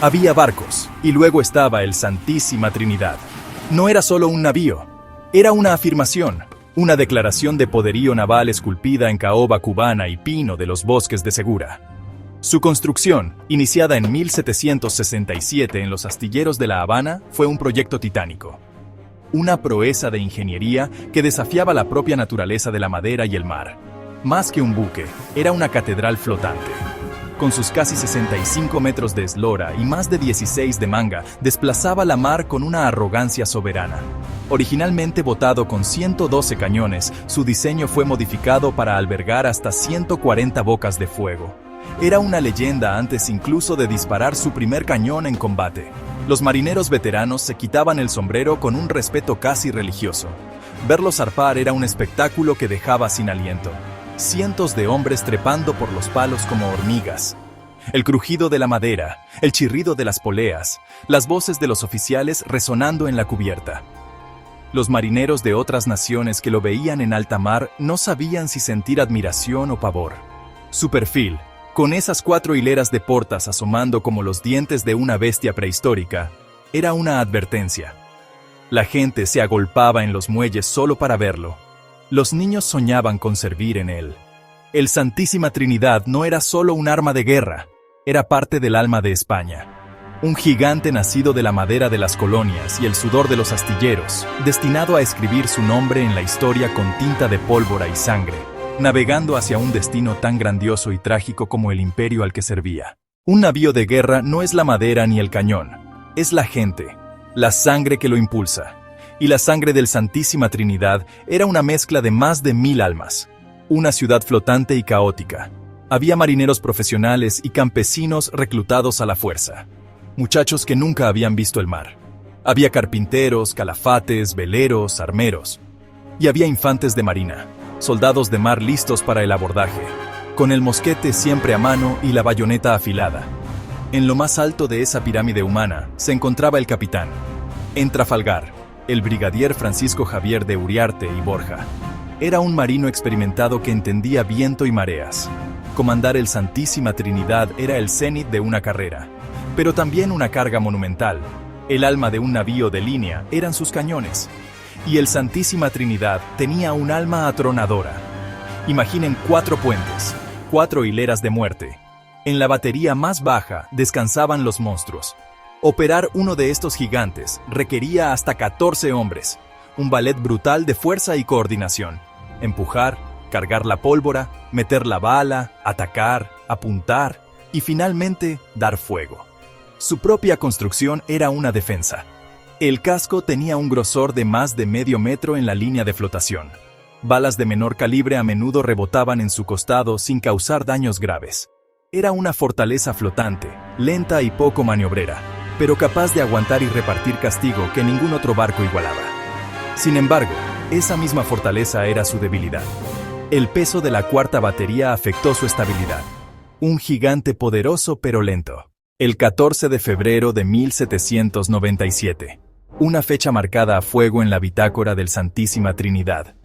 Había barcos, y luego estaba el Santísima Trinidad. No era solo un navío, era una afirmación, una declaración de poderío naval esculpida en caoba cubana y pino de los bosques de Segura. Su construcción, iniciada en 1767 en los astilleros de La Habana, fue un proyecto titánico. Una proeza de ingeniería que desafiaba la propia naturaleza de la madera y el mar. Más que un buque, era una catedral flotante. Con sus casi 65 metros de eslora y más de 16 de manga, desplazaba la mar con una arrogancia soberana. Originalmente botado con 112 cañones, su diseño fue modificado para albergar hasta 140 bocas de fuego. Era una leyenda antes incluso de disparar su primer cañón en combate. Los marineros veteranos se quitaban el sombrero con un respeto casi religioso. Verlo zarpar era un espectáculo que dejaba sin aliento. Cientos de hombres trepando por los palos como hormigas. El crujido de la madera, el chirrido de las poleas, las voces de los oficiales resonando en la cubierta. Los marineros de otras naciones que lo veían en alta mar no sabían si sentir admiración o pavor. Su perfil, con esas 4 hileras de portas asomando como los dientes de una bestia prehistórica, era una advertencia. La gente se agolpaba en los muelles solo para verlo. Los niños soñaban con servir en él. El Santísima Trinidad no era solo un arma de guerra, era parte del alma de España. Un gigante nacido de la madera de las colonias y el sudor de los astilleros, destinado a escribir su nombre en la historia con tinta de pólvora y sangre, navegando hacia un destino tan grandioso y trágico como el imperio al que servía. Un navío de guerra no es la madera ni el cañón, es la gente, la sangre que lo impulsa. Y la sangre del Santísima Trinidad era una mezcla de más de 1000 almas. Una ciudad flotante y caótica. Había marineros profesionales y campesinos reclutados a la fuerza. Muchachos que nunca habían visto el mar. Había carpinteros, calafates, veleros, armeros. Y había infantes de marina, soldados de mar listos para el abordaje, con el mosquete siempre a mano y la bayoneta afilada. En lo más alto de esa pirámide humana se encontraba el capitán. En Trafalgar, el brigadier Francisco Javier de Uriarte y Borja. Era un marino experimentado que entendía viento y mareas. Comandar el Santísima Trinidad era el cenit de una carrera, pero también una carga monumental. El alma de un navío de línea eran sus cañones. Y el Santísima Trinidad tenía un alma atronadora. Imaginen 4 puentes, 4 hileras de muerte. En la batería más baja descansaban los monstruos. Operar uno de estos gigantes requería hasta 14 hombres, un ballet brutal de fuerza y coordinación. Empujar, cargar la pólvora, meter la bala, atacar, apuntar y finalmente dar fuego. Su propia construcción era una defensa. El casco tenía un grosor de más de medio metro en la línea de flotación. Balas de menor calibre a menudo rebotaban en su costado sin causar daños graves. Era una fortaleza flotante, lenta y poco maniobrera, pero capaz de aguantar y repartir castigo que ningún otro barco igualaba. Sin embargo, esa misma fortaleza era su debilidad. El peso de la 4ª batería afectó su estabilidad. Un gigante poderoso pero lento. El 14 de febrero de 1797. Una fecha marcada a fuego en la bitácora del Santísima Trinidad.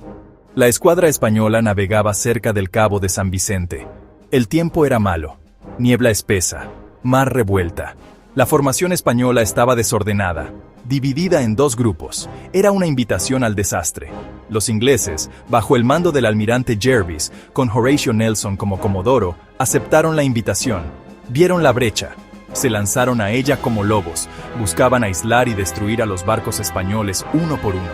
La escuadra española navegaba cerca del Cabo de San Vicente. El tiempo era malo. Niebla espesa. Mar revuelta. La formación española estaba desordenada, dividida en 2 grupos. Era una invitación al desastre. Los ingleses, bajo el mando del almirante Jervis, con Horatio Nelson como comodoro, aceptaron la invitación. Vieron la brecha. Se lanzaron a ella como lobos. Buscaban aislar y destruir a los barcos españoles uno por uno.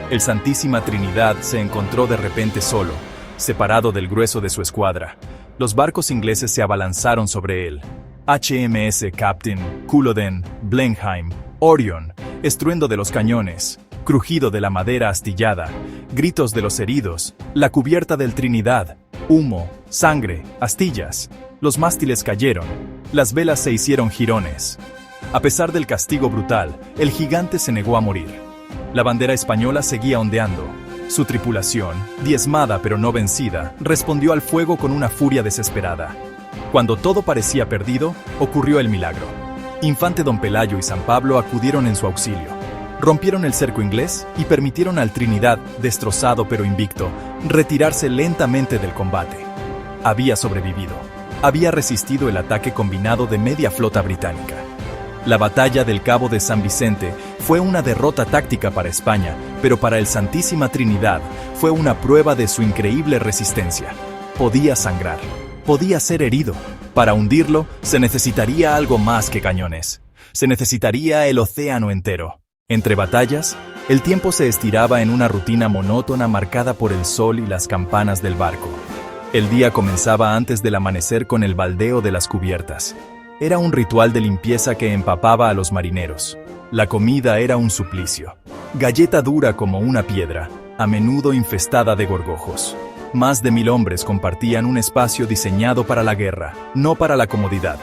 El Santísima Trinidad se encontró de repente solo, separado del grueso de su escuadra. Los barcos ingleses se abalanzaron sobre él. HMS Captain, Culloden, Blenheim, Orion, estruendo de los cañones, crujido de la madera astillada, gritos de los heridos, la cubierta del Trinidad, humo, sangre, astillas. Los mástiles cayeron, las velas se hicieron jirones. A pesar del castigo brutal, el gigante se negó a morir. La bandera española seguía ondeando. Su tripulación, diezmada pero no vencida, respondió al fuego con una furia desesperada. Cuando todo parecía perdido, ocurrió el milagro. Infante Don Pelayo y San Pablo acudieron en su auxilio. Rompieron el cerco inglés y permitieron al Trinidad, destrozado pero invicto, retirarse lentamente del combate. Había sobrevivido. Había resistido el ataque combinado de media flota británica. La batalla del Cabo de San Vicente fue una derrota táctica para España, pero para el Santísima Trinidad fue una prueba de su increíble resistencia. Podía sangrar, podía ser herido. Para hundirlo, se necesitaría algo más que cañones. Se necesitaría el océano entero. Entre batallas, el tiempo se estiraba en una rutina monótona marcada por el sol y las campanas del barco. El día comenzaba antes del amanecer con el baldeo de las cubiertas. Era un ritual de limpieza que empapaba a los marineros. La comida era un suplicio. Galleta dura como una piedra, a menudo infestada de gorgojos. Más de 1000 hombres compartían un espacio diseñado para la guerra, no para la comodidad.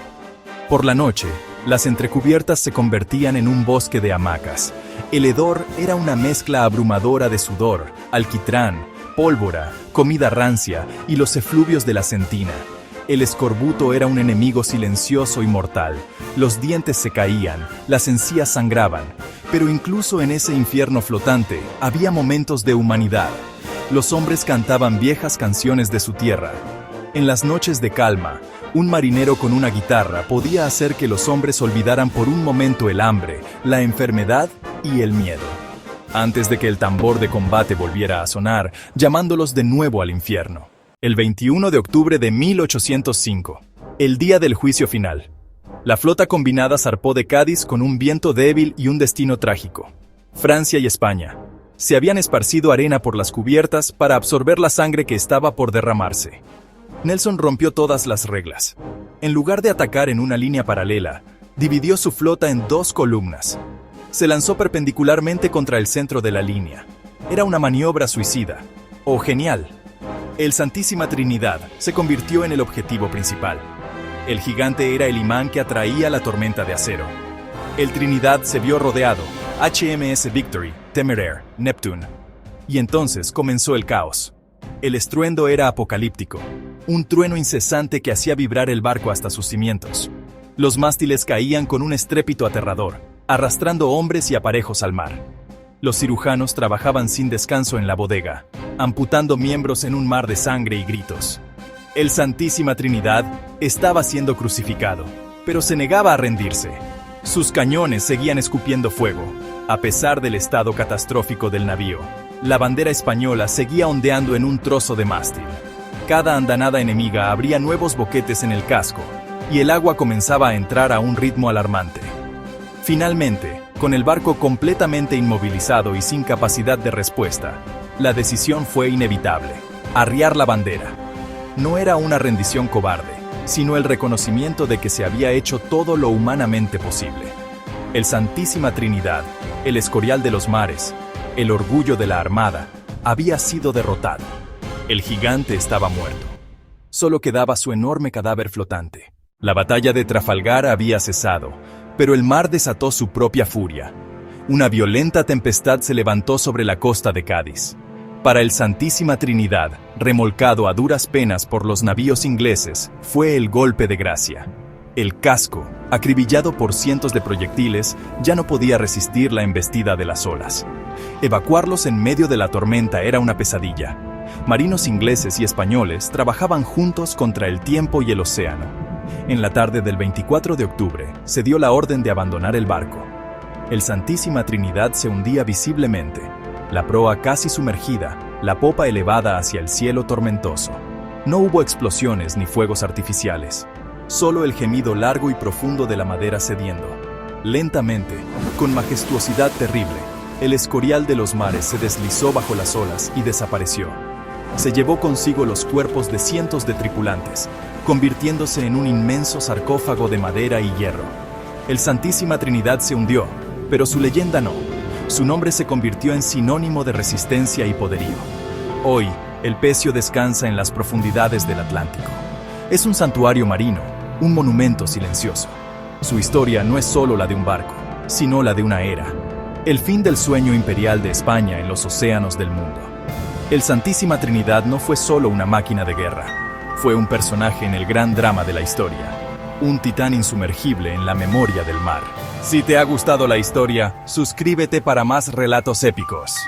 Por la noche, las entrecubiertas se convertían en un bosque de hamacas. El hedor era una mezcla abrumadora de sudor, alquitrán, pólvora, comida rancia y los efluvios de la sentina. El escorbuto era un enemigo silencioso y mortal. Los dientes se caían, las encías sangraban. Pero incluso en ese infierno flotante, había momentos de humanidad. Los hombres cantaban viejas canciones de su tierra. En las noches de calma, un marinero con una guitarra podía hacer que los hombres olvidaran por un momento el hambre, la enfermedad y el miedo. Antes de que el tambor de combate volviera a sonar, llamándolos de nuevo al infierno. El 21 de octubre de 1805, el día del juicio final. La flota combinada zarpó de Cádiz con un viento débil y un destino trágico. Francia y España se habían esparcido arena por las cubiertas para absorber la sangre que estaba por derramarse. Nelson rompió todas las reglas. En lugar de atacar en una línea paralela, dividió su flota en 2 columnas. Se lanzó perpendicularmente contra el centro de la línea. Era una maniobra suicida, o genial. El Santísima Trinidad se convirtió en el objetivo principal. El gigante era el imán que atraía la tormenta de acero. El Trinidad se vio rodeado, HMS Victory, Temeraire, Neptune. Y entonces comenzó el caos. El estruendo era apocalíptico, un trueno incesante que hacía vibrar el barco hasta sus cimientos. Los mástiles caían con un estrépito aterrador, arrastrando hombres y aparejos al mar. Los cirujanos trabajaban sin descanso en la bodega, amputando miembros en un mar de sangre y gritos. El Santísima Trinidad estaba siendo crucificado, pero se negaba a rendirse. Sus cañones seguían escupiendo fuego, a pesar del estado catastrófico del navío. La bandera española seguía ondeando en un trozo de mástil. Cada andanada enemiga abría nuevos boquetes en el casco, y el agua comenzaba a entrar a un ritmo alarmante. Finalmente, con el barco completamente inmovilizado y sin capacidad de respuesta, la decisión fue inevitable: arriar la bandera. No era una rendición cobarde, sino el reconocimiento de que se había hecho todo lo humanamente posible. El Santísima Trinidad, el escorial de los mares, el orgullo de la armada, había sido derrotado. El gigante estaba muerto. Solo quedaba su enorme cadáver flotante. La batalla de Trafalgar había cesado, pero el mar desató su propia furia. Una violenta tempestad se levantó sobre la costa de Cádiz. Para el Santísima Trinidad, remolcado a duras penas por los navíos ingleses, fue el golpe de gracia. El casco, acribillado por cientos de proyectiles, ya no podía resistir la embestida de las olas. Evacuarlos en medio de la tormenta era una pesadilla. Marinos ingleses y españoles trabajaban juntos contra el tiempo y el océano. En la tarde del 24 de octubre, se dio la orden de abandonar el barco. El Santísima Trinidad se hundía visiblemente, la proa casi sumergida, la popa elevada hacia el cielo tormentoso. No hubo explosiones ni fuegos artificiales, solo el gemido largo y profundo de la madera cediendo. Lentamente, con majestuosidad terrible, el escorial de los mares se deslizó bajo las olas y desapareció. Se llevó consigo los cuerpos de cientos de tripulantes, convirtiéndose en un inmenso sarcófago de madera y hierro. El Santísima Trinidad se hundió, pero su leyenda no. Su nombre se convirtió en sinónimo de resistencia y poderío. Hoy, el Pecio descansa en las profundidades del Atlántico. Es un santuario marino, un monumento silencioso. Su historia no es solo la de un barco, sino la de una era. El fin del sueño imperial de España en los océanos del mundo. El Santísima Trinidad no fue solo una máquina de guerra. Fue un personaje en el gran drama de la historia. Un titán insumergible en la memoria del mar. Si te ha gustado la historia, suscríbete para más relatos épicos.